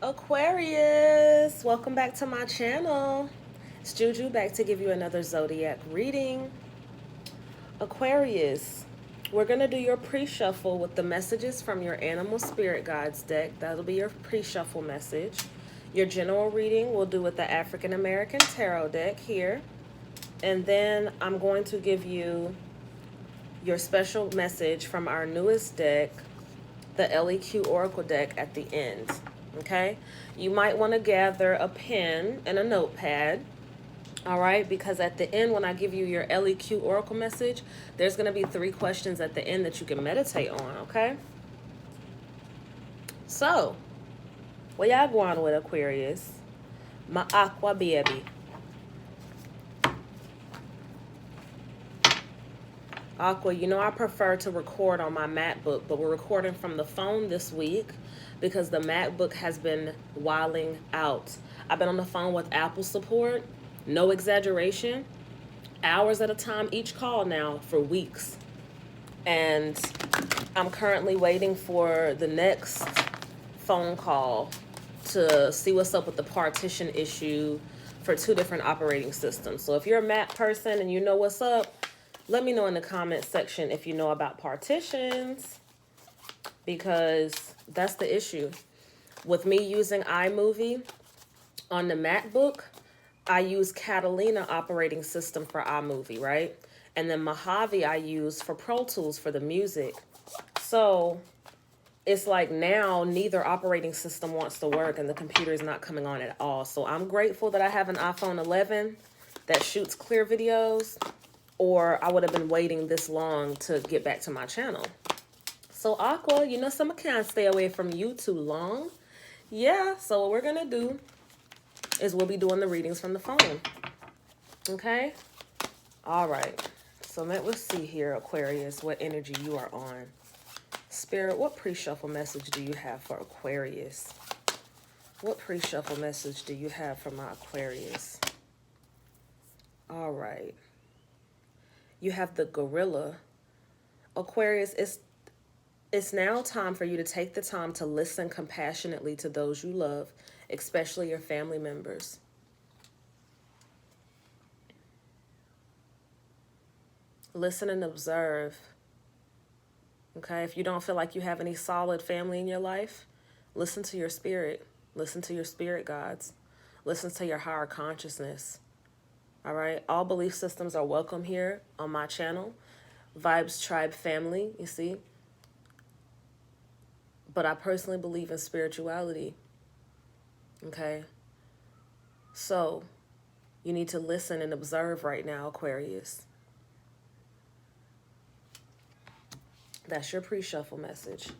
Aquarius, welcome back to my channel. It's Juju back to give you another zodiac reading. Aquarius, we're going to do your pre-shuffle with the messages from your animal spirit guides deck. That'll be your pre-shuffle message. Your general reading we'll do with the African American Tarot deck here. And then I'm going to give you your special message from our newest deck, the LEQ Oracle deck, at the end. Okay? You might want to gather a pen and a notepad. All right? Because at the end, when I give you your LEQ Oracle message, there's going to be 3 questions at the end that you can meditate on. Okay? So, where y'all going with, Aquarius? My aqua baby. Aqua, you know I prefer to record on my MacBook, but we're recording from the phone this week because the MacBook has been wilding out. I've been on the phone with Apple support, no exaggeration, hours at a time each call now for weeks. And I'm currently waiting for the next phone call to see what's up with the partition issue for 2 different operating systems. So if you're a Mac person and you know what's up, let me know in the comment section if you know about partitions, because that's the issue. With me using iMovie on the MacBook, I use Catalina operating system for iMovie, right? And then Mojave I use for Pro Tools for the music. So it's like now neither operating system wants to work and the computer is not coming on at all. So I'm grateful that I have an iPhone 11 that shoots clear videos, or I would have been waiting this long to get back to my channel. So Aqua, you know someone can't stay away from you too long. Yeah, so what we're going to do is we'll be doing the readings from the phone. Okay? All right. So let's see here, Aquarius, what energy you are on. Spirit, what pre-shuffle message do you have for Aquarius? What pre-shuffle message do you have for my Aquarius? All right. You have the gorilla. Aquarius, it's now time for you to take the time to listen compassionately to those you love, especially your family members. Listen and observe. Okay, if you don't feel like you have any solid family in your life, listen to your spirit. Listen to your spirit guides. Listen to your higher consciousness. All right, all belief systems are welcome here on my channel, Vibes Tribe Family, you see. But I personally believe in spirituality. Okay, so you need to listen and observe right now, Aquarius. That's your pre-shuffle message.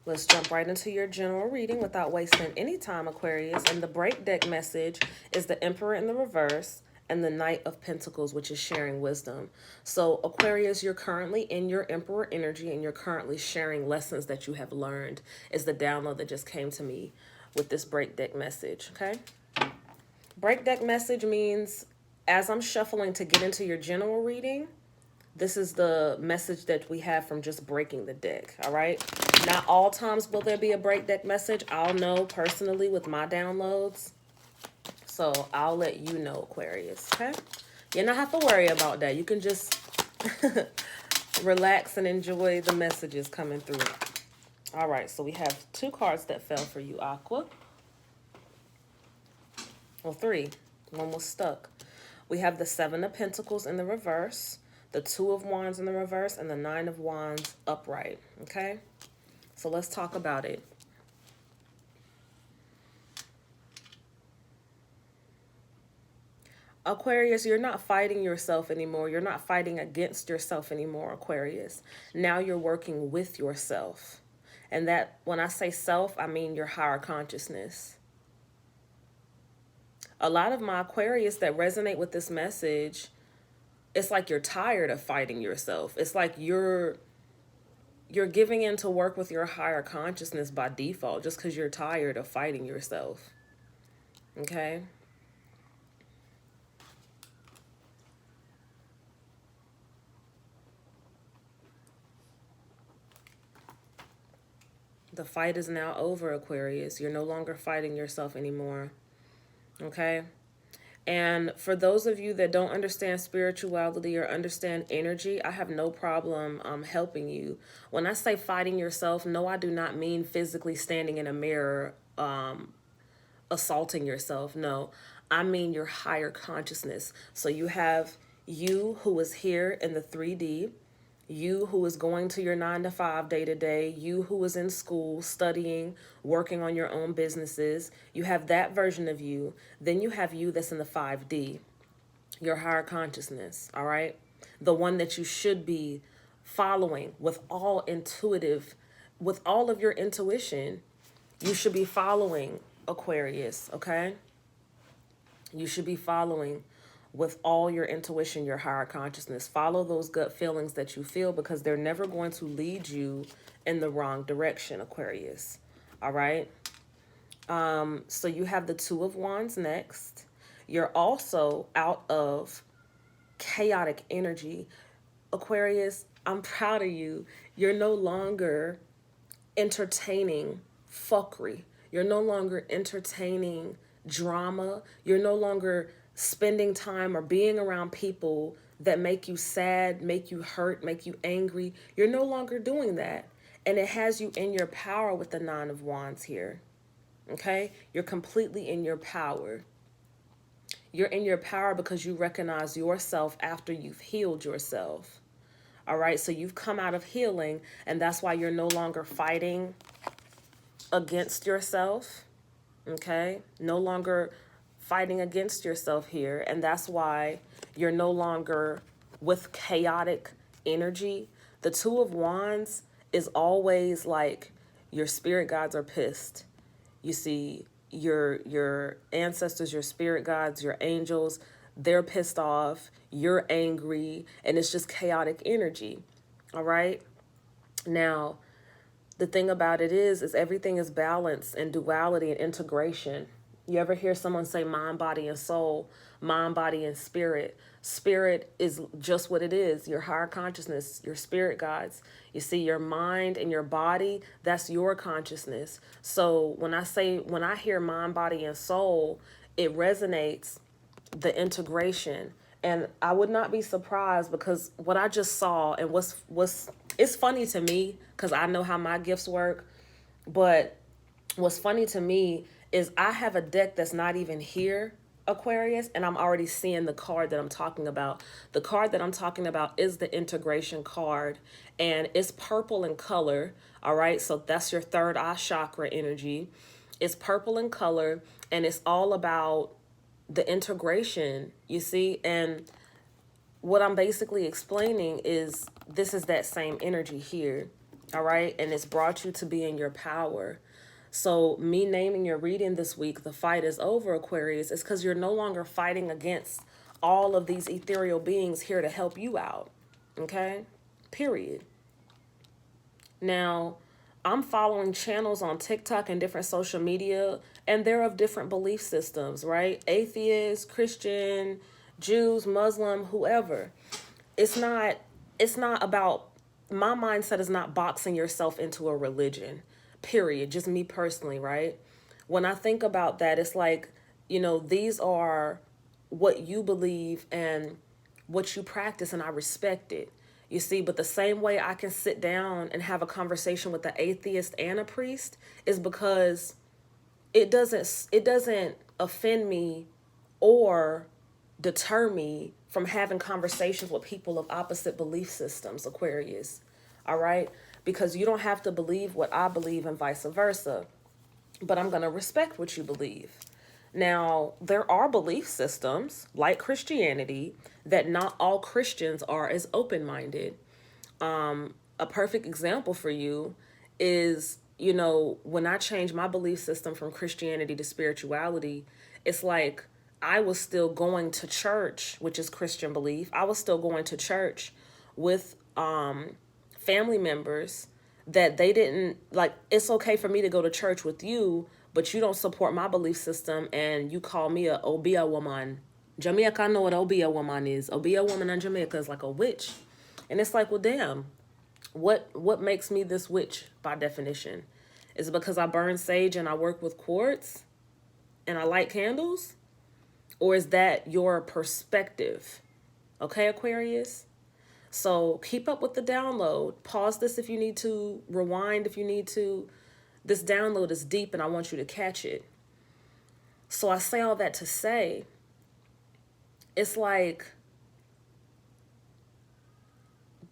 Let's jump right into your general reading without wasting any time, Aquarius. And the break deck message is the Emperor in the reverse and the Knight of Pentacles, which is sharing wisdom. So Aquarius, you're currently in your Emperor energy and you're currently sharing lessons that you have learned, is the download that just came to me with this break deck message, okay? Break deck message means as I'm shuffling to get into your general reading, this is the message that we have from just breaking the deck, all right? Not all times will there be a break deck message. I'll know personally with my downloads. So I'll let you know, Aquarius, okay? You don't have to worry about that. You can just relax and enjoy the messages coming through. All right, so we have 2 cards that fell for you, Aqua. Well, 3. One was stuck. We have the 7 of Pentacles in the reverse, the 2 of Wands in the reverse, and the 9 of Wands upright, okay? So let's talk about it. Aquarius, you're not fighting yourself anymore. You're not fighting against yourself anymore, Aquarius. Now you're working with yourself. And that, when I say self, I mean your higher consciousness. A lot of my Aquarius that resonate with this message, it's like you're tired of fighting yourself. It's like you're giving in to work with your higher consciousness by default just because you're tired of fighting yourself. Okay? The fight is now over, Aquarius. You're no longer fighting yourself anymore. Okay? And for those of you that don't understand spirituality or understand energy, I have no problem helping you. When I say fighting yourself, no, I do not mean physically standing in a mirror assaulting yourself. No, I mean your higher consciousness. So you have you who is here in the 3D, you who is going to your 9 to 5 day to day, you who is in school, studying, working on your own businesses. You have that version of you. Then you have you that's in the 5D, your higher consciousness, all right? The one that you should be following with with all of your intuition. You should be following, Aquarius, okay? You should be following with all your intuition, your higher consciousness. Follow those gut feelings that you feel because they're never going to lead you in the wrong direction, Aquarius. All right? So you have the Two of Wands next. You're also out of chaotic energy. Aquarius, I'm proud of you. You're no longer entertaining fuckery. You're no longer entertaining drama. You're no longer spending time or being around people that make you sad, make you hurt, make you angry. You're no longer doing that. And it has you in your power with the Nine of Wands here. Okay? You're completely in your power. You're in your power because you recognize yourself after you've healed yourself. All right? So you've come out of healing, and that's why you're no longer fighting against yourself. Okay? No longer fighting against yourself here. And that's why you're no longer with chaotic energy. The Two of Wands is always like your spirit guides are pissed. You see, your ancestors, your spirit guides, your angels, they're pissed off. You're angry. And it's just chaotic energy. All right? Now, the thing about it is everything is balance and duality and integration. You ever hear someone say mind, body, and soul, mind, body, and spirit? Spirit is just what it is, your higher consciousness, your spirit guides. You see, your mind and your body, that's your consciousness. So when I hear mind, body, and soul, it resonates the integration. And I would not be surprised because what I just saw and it's funny to me because I know how my gifts work. But what's funny to me is I have a deck that's not even here, Aquarius, and I'm already seeing the card that I'm talking about. The card that I'm talking about is the integration card, and it's purple in color, all right? So that's your third eye chakra energy. It's purple in color, and it's all about the integration, you see? And what I'm basically explaining is this is that same energy here, all right? And it's brought you to be in your power. So me naming your reading this week, The Fight is Over, Aquarius, is because you're no longer fighting against all of these ethereal beings here to help you out, okay? Period. Now, I'm following channels on TikTok and different social media, and they're of different belief systems, right? Atheists, Christian, Jews, Muslim, whoever. It's not about, my mindset is not boxing yourself into a religion. Period. Just me personally, right? When I think about that, it's like, these are what you believe and what you practice, and I respect it. You see, but the same way I can sit down and have a conversation with an atheist and a priest is because it doesn't offend me or deter me from having conversations with people of opposite belief systems, Aquarius. All right? Because you don't have to believe what I believe and vice versa. But I'm going to respect what you believe. Now, there are belief systems like Christianity that not all Christians are as open-minded. A perfect example for you is, when I changed my belief system from Christianity to spirituality, it's like I was still going to church, which is Christian belief. I was still going to church with family members that they didn't like. It's okay for me to go to church with you, but you don't support my belief system and you call me a Obeah woman. Jamaica know what Obeah woman is. Obeah woman in Jamaica is like a witch. And it's like, well, damn, what makes me this witch by definition? Is it because I burn sage and I work with quartz and I light candles? Or is that your perspective? Okay, Aquarius? So keep up with the download. Pause this if you need to, rewind if you need to. This download is deep and I want you to catch it. So I say all that to say, it's like,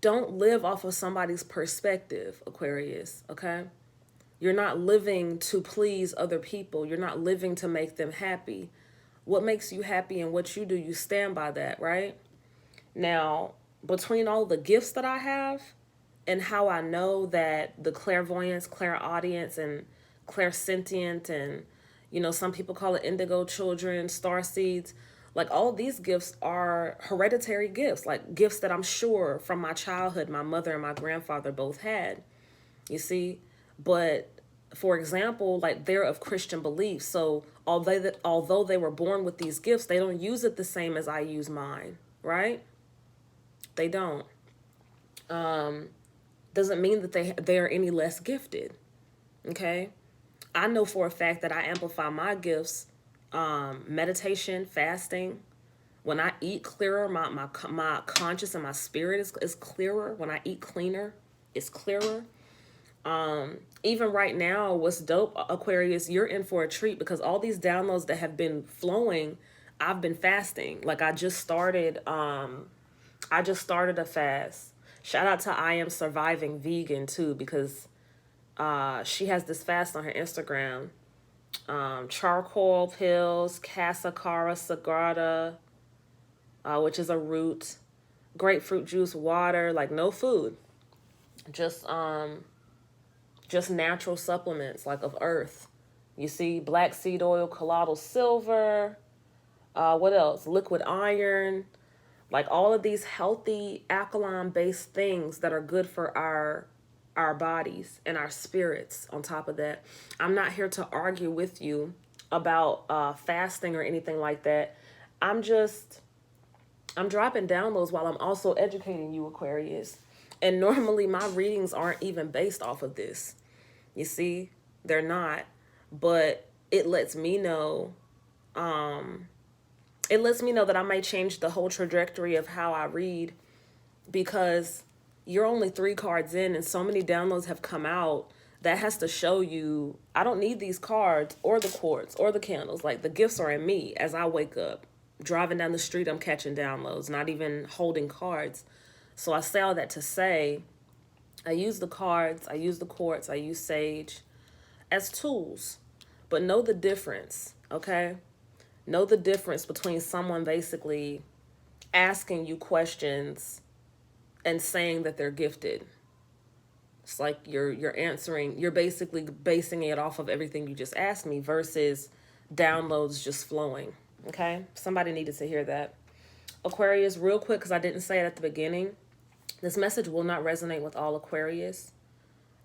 don't live off of somebody's perspective, Aquarius, okay? You're not living to please other people. You're not living to make them happy. What makes you happy and what you do, you stand by that, right? Now, between all the gifts that I have and how I know that the clairvoyance, clairaudience, and clairsentient, and, you know, some people call it indigo children, star seeds, like all these gifts are hereditary gifts, like gifts that I'm sure from my childhood, my mother and my grandfather both had, you see? But for example, like they're of Christian beliefs. So although they were born with these gifts, they don't use it the same as I use mine, right? They don't. Doesn't mean that they are any less gifted. Okay? I know for a fact that I amplify my gifts, meditation, fasting. When I eat clearer, my conscious and my spirit is clearer. When I eat cleaner, it's clearer. Even right now, what's dope, Aquarius, you're in for a treat because all these downloads that have been flowing, I've been fasting. Like I just started a fast. Shout out to I Am Surviving Vegan too, because she has this fast on her Instagram. Charcoal pills, Cascara sagrada, which is a root, grapefruit juice, water, like no food. Just natural supplements like of earth. You see, black seed oil, colloidal silver, what else? Liquid iron, like all of these healthy alkaline-based things that are good for our bodies and our spirits. On top of that, I'm not here to argue with you about fasting or anything like that. I'm dropping downloads while I'm also educating you, Aquarius. And normally my readings aren't even based off of this. You see, they're not. But it lets me know, that I may change the whole trajectory of how I read, because you're only 3 cards in and so many downloads have come out. That has to show you, I don't need these cards or the quartz or the candles. Like the gifts are in me as I wake up. Driving down the street, I'm catching downloads, not even holding cards. So I say all that to say, I use the cards, I use the quartz, I use sage as tools. But know the difference, okay? Know the difference between someone basically asking you questions and saying that they're gifted. It's like you're answering, you're basically basing it off of everything you just asked me versus downloads just flowing, okay? Somebody needed to hear that. Aquarius, real quick, because I didn't say it at the beginning, this message will not resonate with all Aquarius.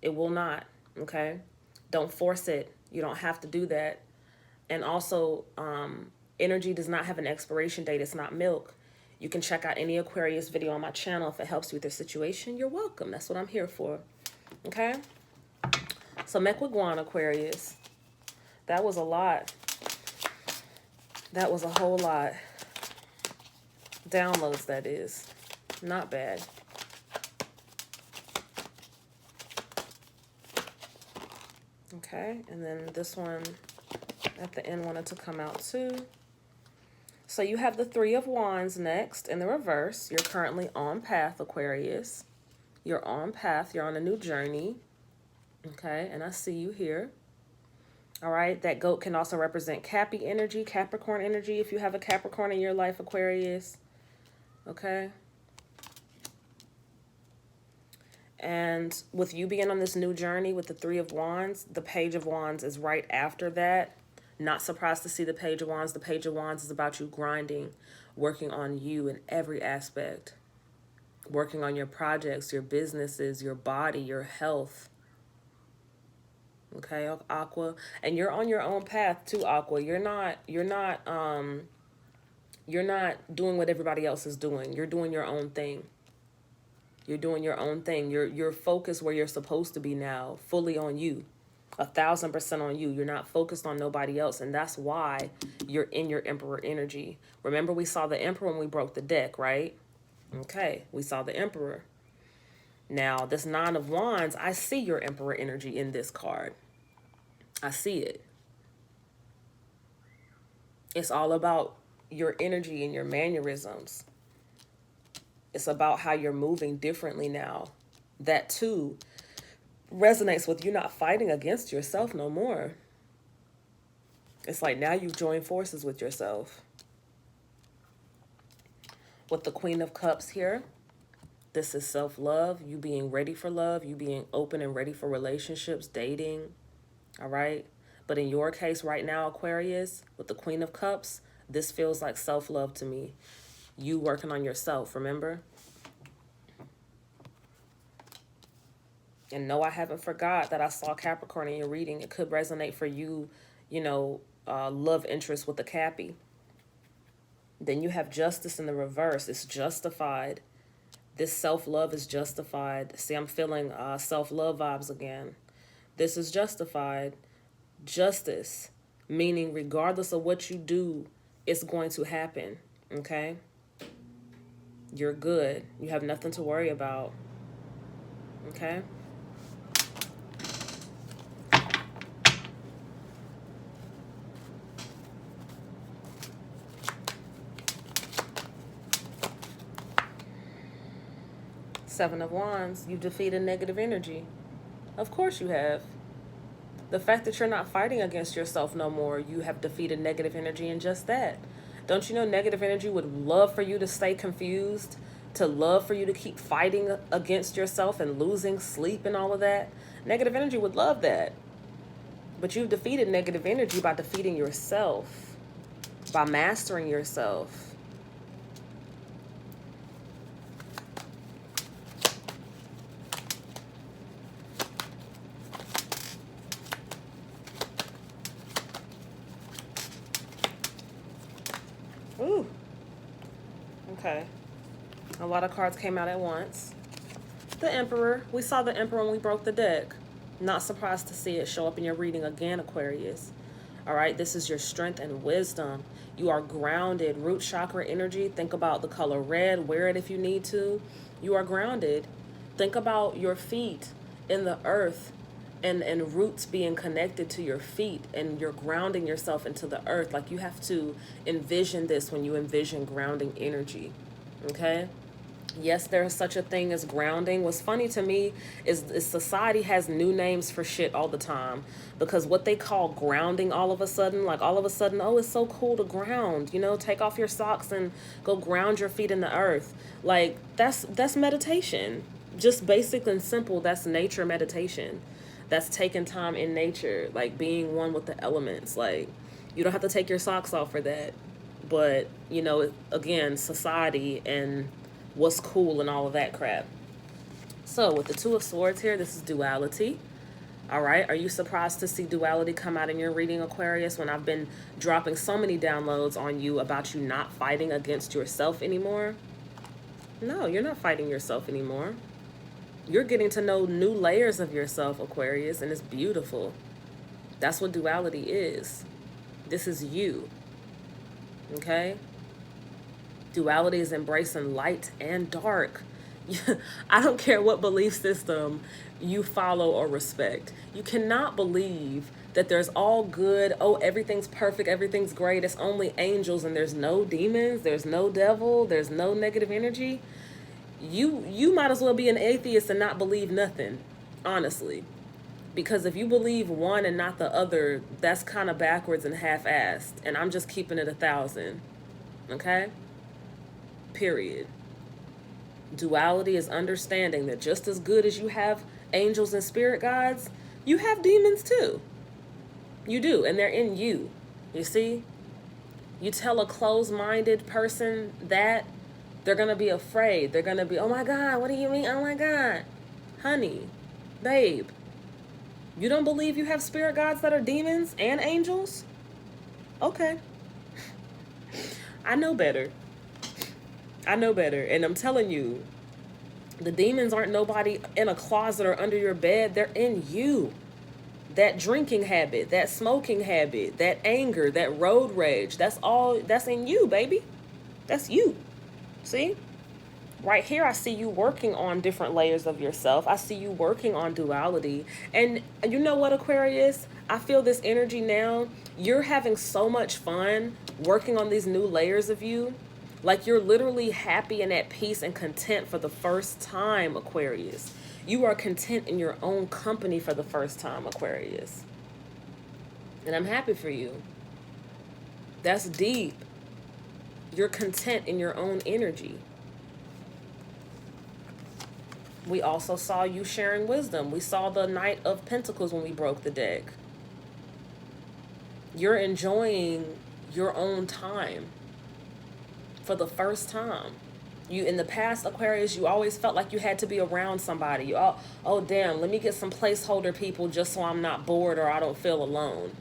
It will not, okay? Don't force it. You don't have to do that. And also, energy does not have an expiration date. It's not milk. You can check out any Aquarius video on my channel. If it helps you with your situation, you're welcome. That's what I'm here for, okay? So, Mekwagwan, Aquarius. That was a lot. That was a whole lot. Downloads, that is. Not bad. Okay, and then this one at the end wanted to come out too. So you have the 3 of Wands next in the reverse. You're currently on path, Aquarius. You're on path. You're on a new journey. Okay, and I see you here. All right, that goat can also represent Cappy energy, Capricorn energy, if you have a Capricorn in your life, Aquarius. Okay. And with you being on this new journey with the 3 of Wands, the Page of Wands is right after that. Not surprised to see the Page of Wands. The Page of Wands is about you grinding, working on you in every aspect. Working on your projects, your businesses, your body, your health. Okay, Aqua. And you're on your own path too, Aqua. You're not doing what everybody else is doing. You're doing your own thing. You're doing your own thing. You're focused where you're supposed to be now, fully on you. 1,000% on you. You're not focused on nobody else. And that's why you're in your Emperor energy. Remember, we saw the Emperor when we broke the deck, right? Okay, we saw the Emperor. Now, this Nine of Wands, I see your Emperor energy in this card. I see it. It's all about your energy and your mannerisms. It's about how you're moving differently now. That too resonates with you not fighting against yourself no more. It's like now you've joined forces with yourself. With the Queen of Cups here, this is self-love, you being ready for love, you being open and ready for relationships, dating, all right? But in your case right now, Aquarius, with the Queen of Cups, this feels like self-love to me. You working on yourself, remember? And no, I haven't forgot that I saw Capricorn in your reading. It could resonate for you, you know, love interest with the Cappy. Then you have Justice in the reverse. It's justified. This self-love is justified. See, I'm feeling self-love vibes again. This is justified. Justice, meaning regardless of what you do, it's going to happen, okay? You're good. You have nothing to worry about, okay? Seven of Wands, you defeated negative energy. Of course you have. The fact that you're not fighting against yourself no more, you have defeated negative energy in just that. Don't you know negative energy would love for you to stay confused, to love for you to keep fighting against yourself and losing sleep and all of that? Negative energy would love that. But you've defeated negative energy by defeating yourself, by mastering yourself. Ooh. Okay. A lot of cards came out at once. The Emperor. We saw the Emperor when we broke the deck. Not surprised to see it show up in your reading again, Aquarius. All right, this is your strength and wisdom. You are grounded. Root chakra energy. Think about the color red. Wear it if you need to. You are grounded. Think about your feet in the earth and roots being connected to your feet, and you're grounding yourself into the earth. Like you have to envision this when you envision grounding energy, okay? Yes, there's such a thing as grounding. What's funny to me is society has new names for shit all the time, because what they call grounding all of a sudden, like all of a sudden, oh, it's so cool to ground, you know, take off your socks and go ground your feet in the earth. Like that's meditation. Just basic and simple, that's nature meditation. That's taking time in nature, like being one with the elements. Like you don't have to take your socks off for that. But, you know, again, society and what's cool and all of that crap. So with the Two of Swords here, this is duality. All right. Are you surprised to see duality come out in your reading, Aquarius, when I've been dropping so many downloads on you about you not fighting against yourself anymore? No, you're not fighting yourself anymore. You're getting to know new layers of yourself, Aquarius, and it's beautiful. That's what duality is. This is you. Okay? Duality is embracing light and dark. I don't care what belief system you follow or respect. You cannot believe that there's all good, oh, everything's perfect, everything's great, it's only angels and there's no demons, there's no devil, there's no negative energy. You might as well be an atheist and not believe nothing, honestly. Because if you believe one and not the other, that's kind of backwards and half-assed. And I'm just keeping it 1,000. Okay? Period. Duality is understanding that just as good as you have angels and spirit guides, you have demons too. You do, and they're in you. You see? You tell a closed-minded person that, they're going to be afraid. They're going to be, oh my God, what do you mean? Oh my God. Honey, babe, you don't believe you have spirit guides that are demons and angels? Okay. I know better. I know better. And I'm telling you, the demons aren't nobody in a closet or under your bed. They're in you. that drinking habit, that smoking habit, that anger, that road rage, that's all, that's in you, baby. That's you. See? Right here, I see you working on different layers of yourself. I see you working on duality. And you know what, Aquarius? I feel this energy now. You're having so much fun working on these new layers of you. Like you're literally happy and at peace and content for the first time, Aquarius. You are content in your own company for the first time, Aquarius. And I'm happy for you. That's deep. You're content in your own energy. We also saw you sharing wisdom. We saw the Knight of Pentacles when we broke the deck. You're enjoying your own time for the first time. You, in the past, Aquarius, you always felt like you had to be around somebody. You, oh damn, let me get some placeholder people just so I'm not bored or I don't feel alone.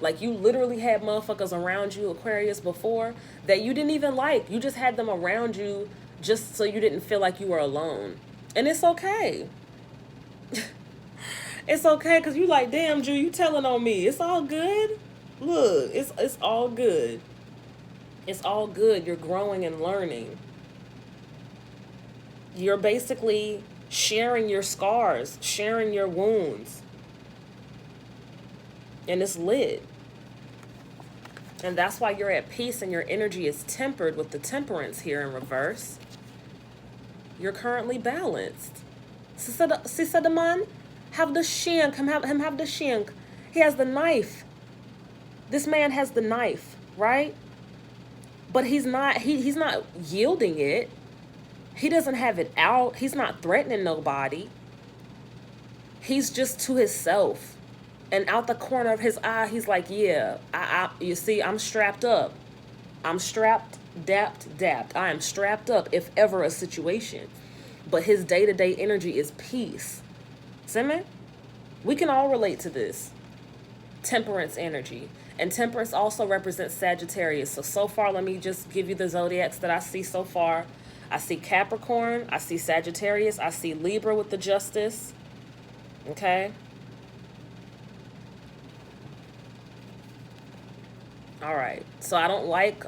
Like you literally had motherfuckers around you, Aquarius, before that you didn't even like. You just had them around you just so you didn't feel like you were alone. And it's okay. It's okay, because you like, damn, Drew, you telling on me. It's all good. Look, it's all good. It's all good. You're growing and learning. You're basically sharing your scars, sharing your wounds. And it's lit. And that's why you're at peace and your energy is tempered with the temperance here in reverse. You're currently balanced. Sisa the man have the shank. Him have the shank. He has the knife. This man has the knife, right? But he's not yielding it. He doesn't have it out. He's not threatening nobody. He's just to himself. And out the corner of his eye, he's like, yeah, you see, I'm strapped up. I'm strapped, dapped. I am strapped up if ever a situation. But his day-to-day energy is peace. See me? We can all relate to this. Temperance energy. And temperance also represents Sagittarius. So far, let me just give you the zodiacs that I see so far. I see Capricorn. I see Sagittarius. I see Libra with the Justice. Okay? All right. So I don't like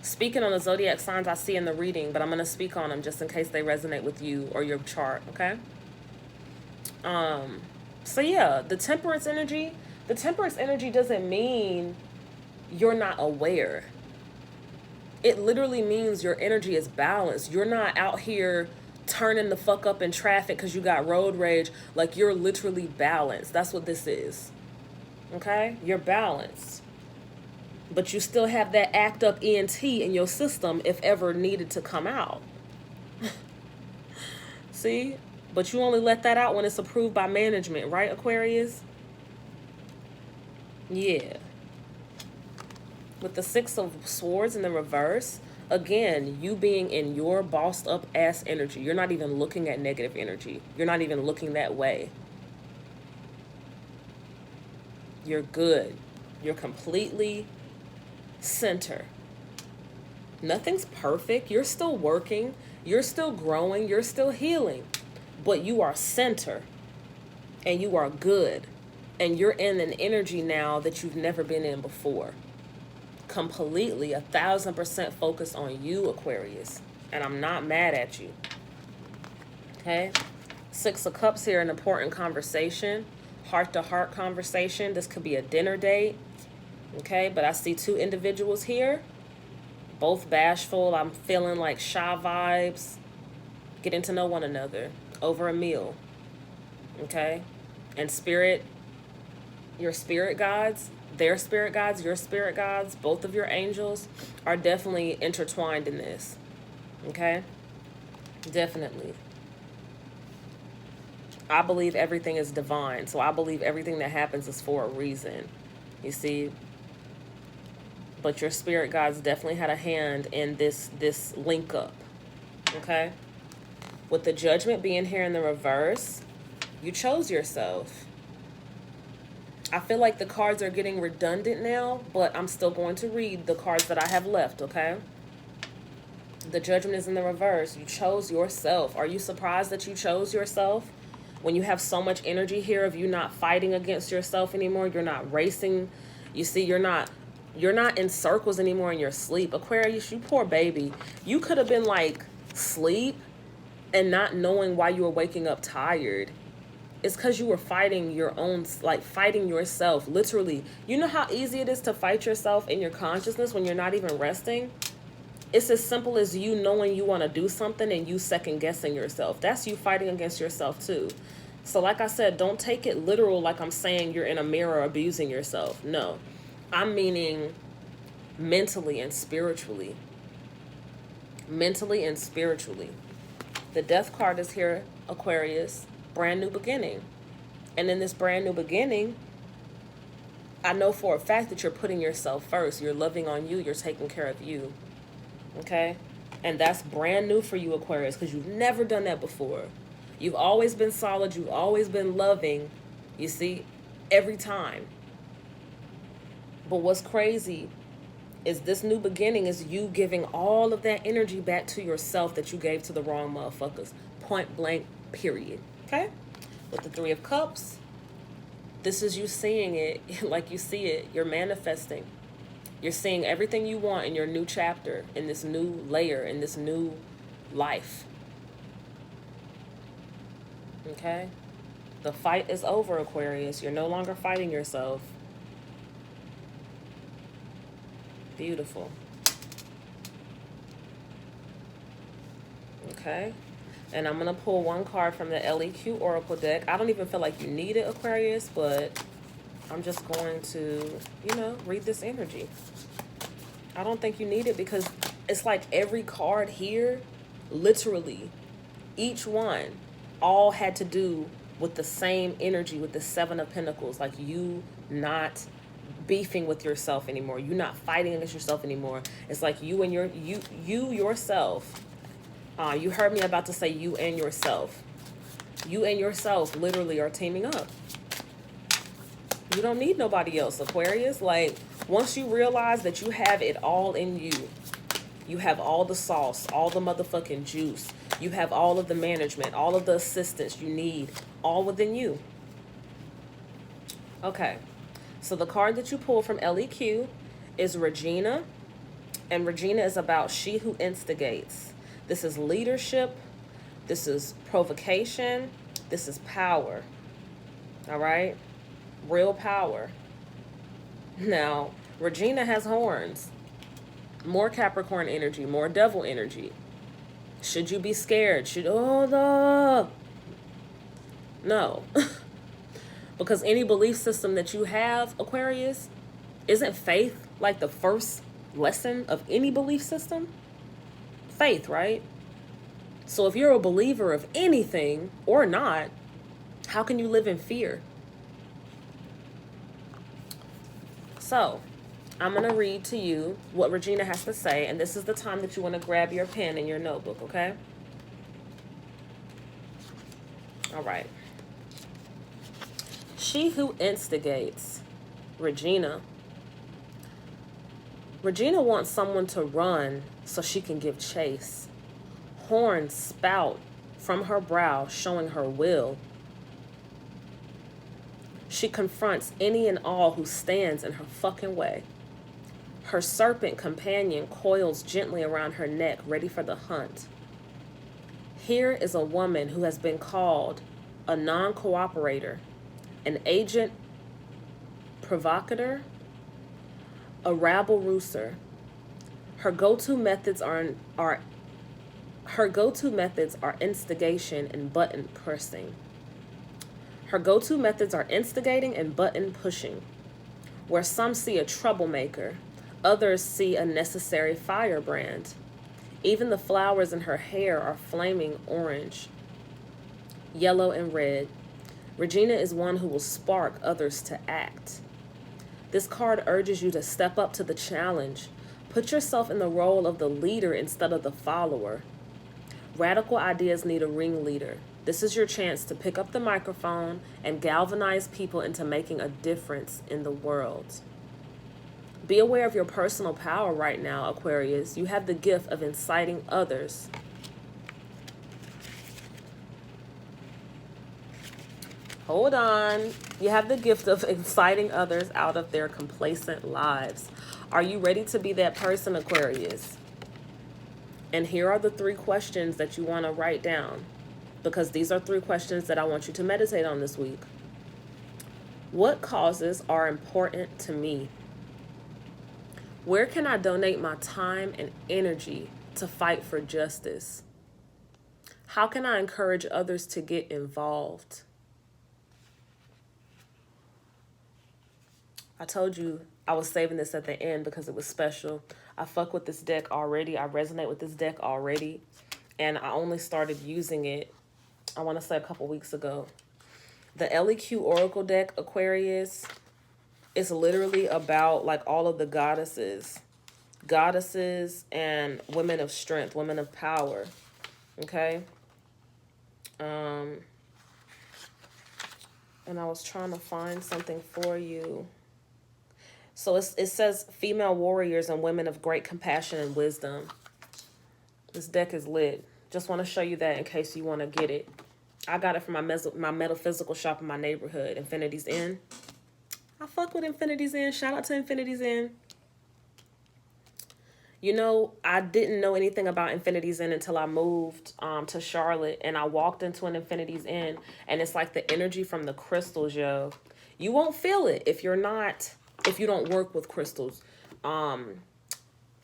speaking on the zodiac signs I see in the reading, but I'm going to speak on them just in case they resonate with you or your chart, okay? So yeah, the temperance energy doesn't mean you're not aware. It literally means your energy is balanced. You're not out here turning the fuck up in traffic because you got road rage. Like, you're literally balanced. That's what this is. Okay? You're balanced. But you still have that act up ENT in your system if ever needed to come out. See? But you only let that out when it's approved by management, right, Aquarius? Yeah. With the Six of Swords in the reverse, again, you being in your bossed up ass energy. You're not even looking at negative energy. You're not even looking that way. You're good. You're completely center. Nothing's perfect. You're still working. You're still growing. You're still healing. But you are center. And you are good. And you're in an energy now that you've never been in before. Completely 1,000% focused on you, Aquarius. And I'm not mad at you. Okay? Six of Cups here, an important conversation. Heart-to-heart conversation. This could be a dinner date. Okay? But I see two individuals here. Both bashful. I'm feeling like shy vibes. Getting to know one another over a meal. Okay? And spirit, your spirit guides, their spirit guides, your spirit guides, both of your angels are definitely intertwined in this. Okay? Definitely. I believe everything is divine. So I believe everything that happens is for a reason. You see? But your spirit guides definitely had a hand in this link up. Okay? With the Judgment being here in the reverse, you chose yourself. I feel like the cards are getting redundant now, but I'm still going to read the cards that I have left, okay? The Judgment is in the reverse. You chose yourself. Are you surprised that you chose yourself? When you have so much energy here of you not fighting against yourself anymore, you're not racing. You see, you're not in circles anymore in your sleep. Aquarius, you poor baby. You could have been like sleep and not knowing why you were waking up tired. It's because you were fighting your own, like fighting yourself, literally. You know how easy it is to fight yourself in your consciousness when you're not even resting? It's as simple as you knowing you want to do something and you second guessing yourself. That's you fighting against yourself too. So like I said, don't take it literal like I'm saying you're in a mirror abusing yourself. No, I'm meaning mentally and spiritually. Mentally and spiritually. The death card is here, Aquarius. Brand new beginning. And in this brand new beginning, I know for a fact that you're putting yourself first. You're loving on you. You're taking care of you. Okay? And that's brand new for you, Aquarius, because you've never done that before. You've always been solid. You've always been loving, you see, every time. But what's crazy is this new beginning is you giving all of that energy back to yourself that you gave to the wrong motherfuckers. Point blank, period. Okay? With the Three of Cups, this is you seeing it like you see it. You're manifesting. You're seeing everything you want in your new chapter, in this new layer, in this new life. Okay? The fight is over, Aquarius. You're no longer fighting yourself. Beautiful. Okay? And I'm going to pull one card from the LEQ Oracle deck. I don't even feel like you need it, Aquarius, but I'm just going to, read this energy. I don't think you need it because it's like every card here, literally, each one, all had to do with the same energy, with the Seven of Pentacles. Like you not beefing with yourself anymore. You not fighting against yourself anymore. It's like you and you yourself. You heard me about to say you and yourself. You and yourself literally are teaming up. You don't need nobody else, Aquarius. Like, once you realize that you have it all in you, you have all the sauce, all the motherfucking juice, you have all of the management, all of the assistance you need, all within you. Okay. So the card that you pull from LEQ is Regina. And Regina is about she who instigates. This is leadership. This is provocation. This is power. All right? Real power. Now, Regina has horns. More Capricorn energy. More devil energy. Should you be scared? No. Because any belief system that you have, Aquarius, isn't faith like the first lesson of any belief system? Faith, right? So if you're a believer of anything or not, how can you live in fear? So I'm going to read to you what Regina has to say, and this is the time that you want to grab your pen and your notebook, okay? All right. She who instigates, Regina. Regina wants someone to run so she can give chase. Horns spout from her brow, showing her will. She confronts any and all who stands in her fucking way. Her serpent companion coils gently around her neck, ready for the hunt. Here is a woman who has been called a non-cooperator, an agent provocateur, a rabble-rouser. Her go-to methods are instigation and button pressing. Her go-to methods are instigating and button pushing. Where some see a troublemaker, others see a necessary firebrand. Even the flowers in her hair are flaming orange, yellow, and red. Regina is one who will spark others to act. This card urges you to step up to the challenge. Put yourself in the role of the leader instead of the follower. Radical ideas need a ringleader. This is your chance to pick up the microphone and galvanize people into making a difference in the world. Be aware of your personal power right now, Aquarius. You have the gift of inciting others. Hold on. You have the gift of exciting others out of their complacent lives. Are you ready to be that person, Aquarius? And here are the 3 questions that you want to write down, because these are 3 questions that I want you to meditate on this week. What causes are important to me? Where can I donate my time and energy to fight for justice? How can I encourage others to get involved? I told you I was saving this at the end because it was special. I fuck with this deck already. I resonate with this deck already. And I only started using it, I want to say a couple weeks ago. The LEQ Oracle deck, Aquarius, is literally about like all of the goddesses and women of strength, women of power. Okay. And I was trying to find something for you. So it says female warriors and women of great compassion and wisdom. This deck is lit. Just want to show you that in case you want to get it. I got it from my metaphysical shop in my neighborhood, Infinity's Inn. I fuck with Infinity's Inn. Shout out to Infinity's Inn. You know, I didn't know anything about Infinity's Inn until I moved to Charlotte, and I walked into an Infinity's Inn, and it's like the energy from the crystals, yo. You won't feel it if you don't work with crystals.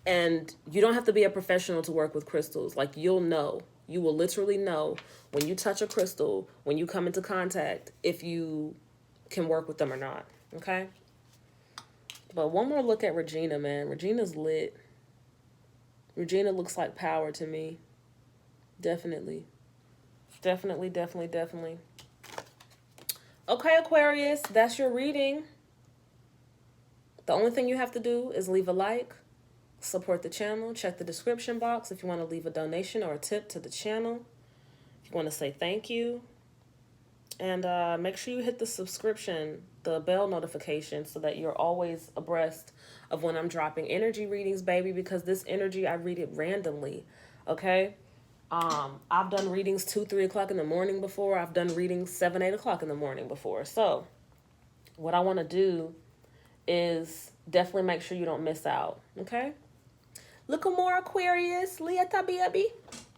And you don't have to be a professional to work with crystals. Like, you'll know. You will literally know when you touch a crystal, when you come into contact, if you can work with them or not. Okay? But one more look at Regina, man. Regina's lit. Regina looks like power to me. Definitely. Definitely, definitely, definitely. Okay, Aquarius, that's your reading. The only thing you have to do is leave a like, support the channel, check the description box if you want to leave a donation or a tip to the channel. If you want to say thank you. And make sure you hit the subscription, the bell notification, so that you're always abreast of when I'm dropping energy readings, baby, because this energy, I read it randomly, okay? I've done readings 2, 3 o'clock in the morning before. I've done readings 7, 8 o'clock in the morning before. So what I want to do is definitely make sure you don't miss out, okay? Look more, Aquarius. Liata baby.